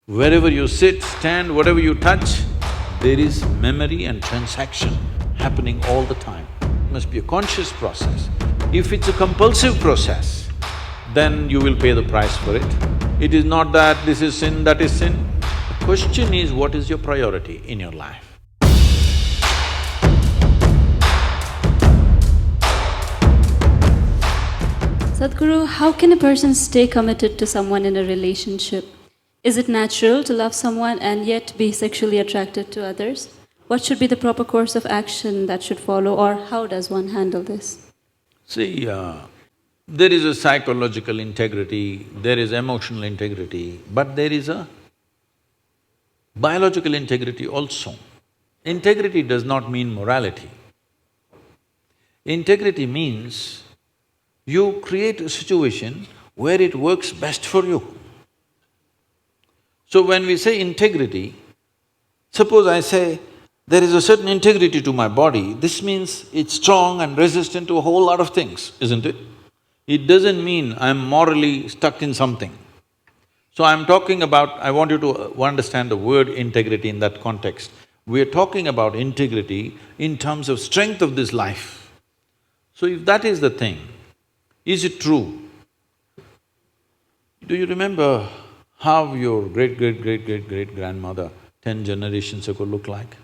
Wherever you sit, stand, whatever you touch, there is memory and transaction happening all the time. It must be a conscious process. If it's a compulsive process, then you will pay the price for it. It is not that this is sin, that is sin. The question is, what is your priority in your life? Sadhguru, how can a person stay committed to someone in a relationship? Is it natural to love someone and yet be sexually attracted to others? What should be the proper course of action that should follow, or how does one handle this? See, there is a psychological integrity, there is emotional integrity, but there is a biological integrity also. Integrity does not mean morality. Integrity means you create a situation where it works best for you. So when we say integrity, suppose I say, there is a certain integrity to my body, this means it's strong and resistant to a whole lot of things, isn't it? It doesn't mean I'm morally stuck in something. So I'm talking about… I want you to understand the word integrity in that context. We're talking about integrity in terms of strength of this life. So if that is the thing, is it true? Do you remember how your great-great-great-great-great-grandmother 10 generations ago looked like?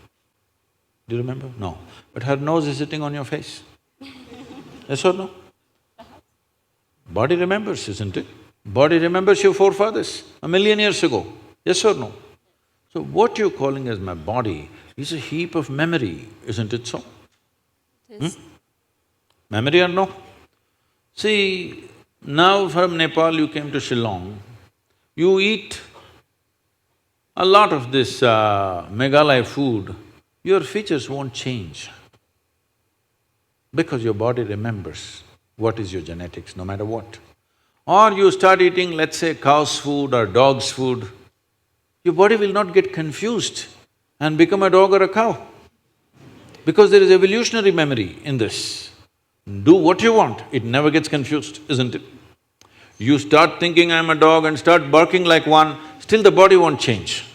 Do you remember? No. But her nose is sitting on your face. Yes or no? Body remembers, isn't it? Body remembers your forefathers 1,000,000 years ago. Yes or no? So what you're calling as my body is a heap of memory, isn't it so? It is. Memory or no? See, now from Nepal you came to Shillong, you eat a lot of this Meghalaya food, your features won't change because your body remembers what is your genetics, no matter what. Or you start eating, let's say, cow's food or dog's food, your body will not get confused and become a dog or a cow because there is evolutionary memory in this. Do what you want, it never gets confused, isn't it? You start thinking I'm a dog and start barking like one, still the body won't change.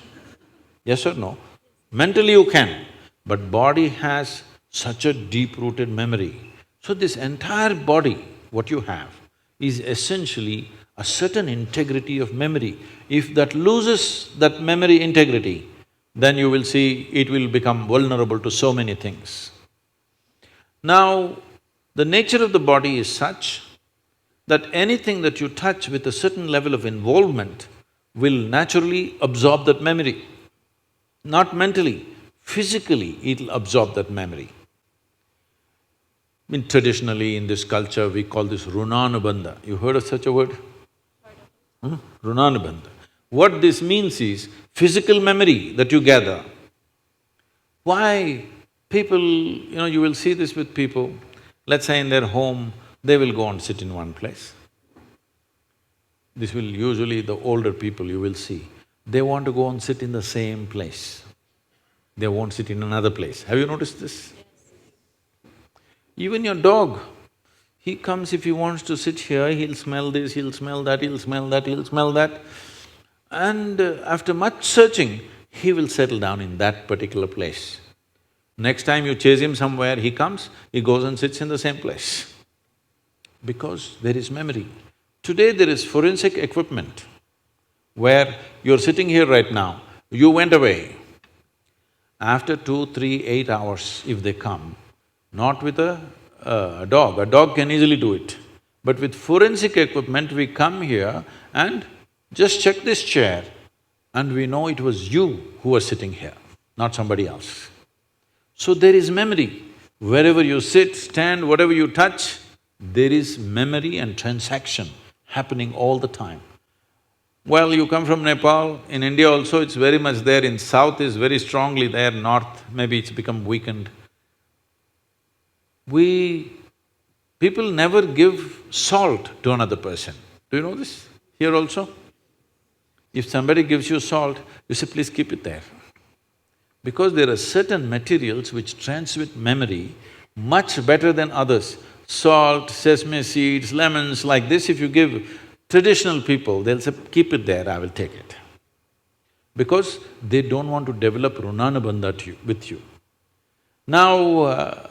Yes or no? Mentally you can, but body has such a deep-rooted memory. So this entire body, what you have, is essentially a certain integrity of memory. If that loses that memory integrity, then you will see it will become vulnerable to so many things. Now, the nature of the body is such that anything that you touch with a certain level of involvement will naturally absorb that memory. Not mentally, physically it'll absorb that memory. Traditionally in this culture we call this Runanubandha. You heard of such a word? Runanubandha. What this means is physical memory that you gather. Why people… you will see this with people, let's say in their home, they will go and sit in one place. This will usually the older people you will see, they want to go and sit in the same place. They won't sit in another place. Have you noticed this? Even your dog, he comes, if he wants to sit here, he'll smell this, he'll smell that, he'll smell that, he'll smell that. And after much searching, he will settle down in that particular place. Next time you chase him somewhere, he comes, he goes and sits in the same place. Because there is memory. Today there is forensic equipment where you're sitting here right now, you went away. After 2, 3, 8 hours, if they come, not with a dog can easily do it. But with forensic equipment, we come here and just check this chair and we know it was you who was sitting here, not somebody else. So there is memory. Wherever you sit, stand, whatever you touch, there is memory and transaction happening all the time. Well, you come from Nepal, in India also it's very much there, in south is very strongly there, north maybe it's become weakened. People never give salt to another person. Do you know this? Here also? If somebody gives you salt, you say, please keep it there. Because there are certain materials which transmit memory much better than others. Salt, sesame seeds, lemons, like this if you give traditional people, they'll say, keep it there, I will take it. because they don't want to develop Runanubandha with you. Now,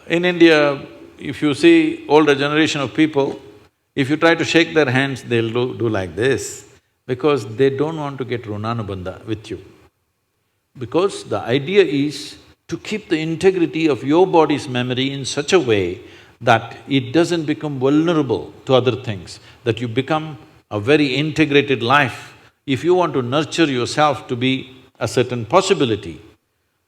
in India, if you see older generation of people, if you try to shake their hands, they'll do like this, because they don't want to get Runanubandha with you. Because the idea is to keep the integrity of your body's memory in such a way that it doesn't become vulnerable to other things, that you become a very integrated life. If you want to nurture yourself to be a certain possibility,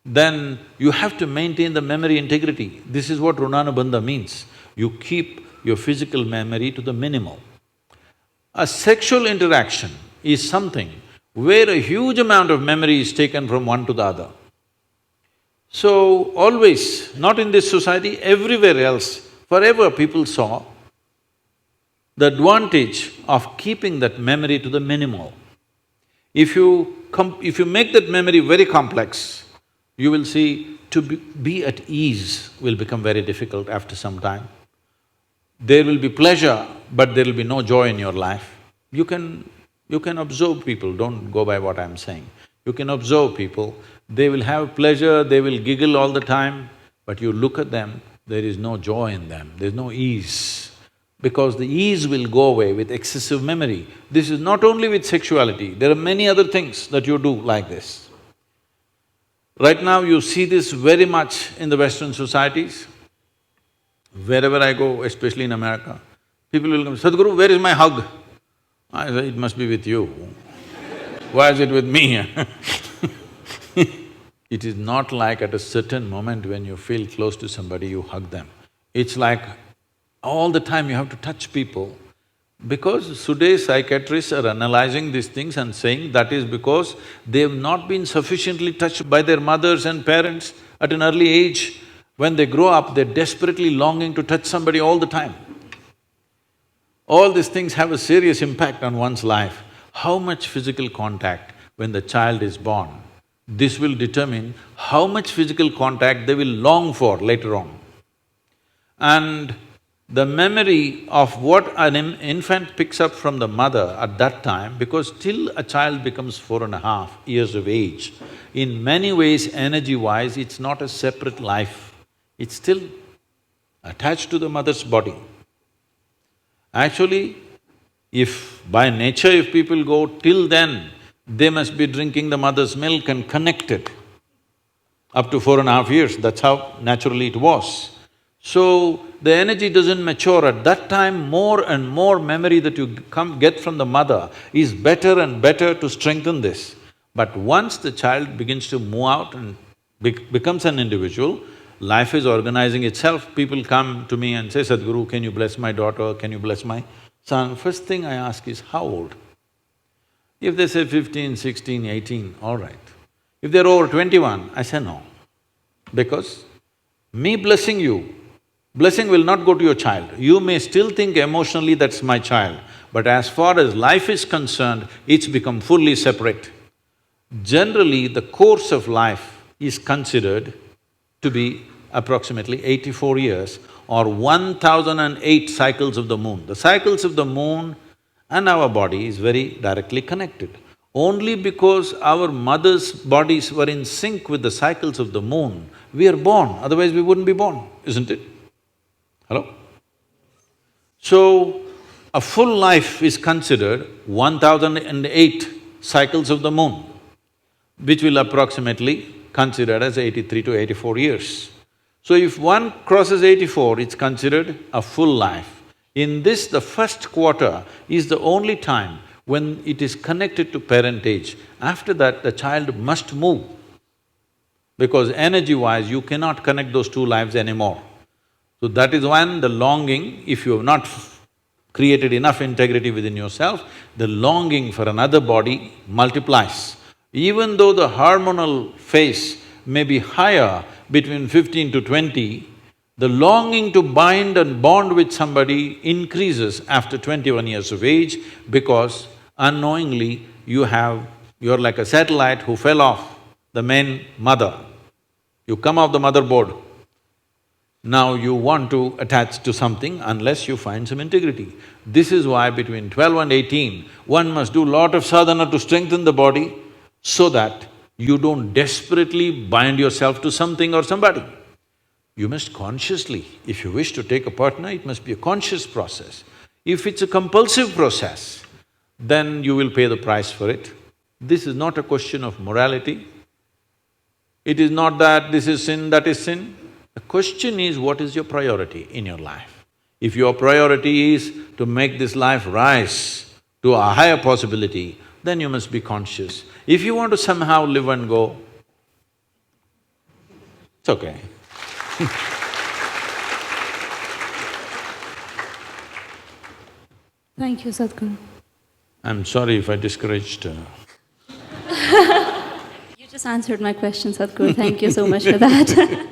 then you have to maintain the memory integrity. This is what Runanubandha means. You keep your physical memory to the minimal. A sexual interaction is something where a huge amount of memory is taken from one to the other. So, always, not in this society, everywhere else, forever people saw the advantage of keeping that memory to the minimal. If you make that memory very complex, you will see to be at ease will become very difficult after some time. There will be pleasure, but there will be no joy in your life. You can observe people, don't go by what I'm saying. You can observe people, they will have pleasure, they will giggle all the time, but you look at them, there is no joy in them, there's no ease. Because the ease will go away with excessive memory. This is not only with sexuality, there are many other things that you do like this. Right now you see this very much in the Western societies. Wherever I go, especially in America, people will come, Sadhguru, where is my hug? I say, it must be with you. Why is it with me? It is not like at a certain moment when you feel close to somebody, you hug them. It's like all the time you have to touch people. Because today's psychiatrists are analyzing these things and saying that is because they've not been sufficiently touched by their mothers and parents at an early age. When they grow up, they're desperately longing to touch somebody all the time. All these things have a serious impact on one's life. How much physical contact when the child is born, this will determine how much physical contact they will long for later on. And the memory of what an infant picks up from the mother at that time, because till a child becomes 4.5 years of age, in many ways, energy-wise, it's not a separate life, it's still attached to the mother's body. Actually, if by nature if people go till then, they must be drinking the mother's milk and connected up to 4.5 years, that's how naturally it was. So, the energy doesn't mature. At that time, more and more memory that you get from the mother is better and better to strengthen this. But once the child begins to move out and becomes an individual, life is organizing itself. People come to me and say, Sadhguru, can you bless my daughter, can you bless my son? First thing I ask is, how old? If they say 15, 16, 18, all right. If they're over 21, I say no. Because me blessing you, blessing will not go to your child. You may still think emotionally that's my child, but as far as life is concerned, it's become fully separate. Generally, the course of life is considered to be approximately 84 years or 1008 cycles of the moon. The cycles of the moon and our body is very directly connected. Only because our mother's bodies were in sync with the cycles of the moon, we are born, otherwise we wouldn't be born, isn't it? Hello? So, a full life is considered 1008 cycles of the moon, which will approximately considered as 83 to 84 years. So if one crosses 84, it's considered a full life. In this, the first quarter is the only time when it is connected to parentage. After that, the child must move, because energy-wise, you cannot connect those two lives anymore. So that is when the longing, if you have not created enough integrity within yourself, the longing for another body multiplies. Even though the hormonal phase may be higher between 15 to 20, the longing to bind and bond with somebody increases after 21 years of age, because unknowingly you're like a satellite who fell off the main mother. You come off the motherboard. Now you want to attach to something unless you find some integrity. This is why between 12 and 18, one must do lot of sadhana to strengthen the body so that You don't desperately bind yourself to something or somebody. You must consciously, if you wish to take a partner, it must be a conscious process. If it's a compulsive process, then you will pay the price for it. This is not a question of morality. It is not that this is sin, that is sin. The question is, what is your priority in your life? If your priority is to make this life rise to a higher possibility, then you must be conscious. If you want to somehow live and go, it's okay. Thank you, Sadhguru. I'm sorry if I discouraged You just answered my question, Sadhguru. Thank you so much for that.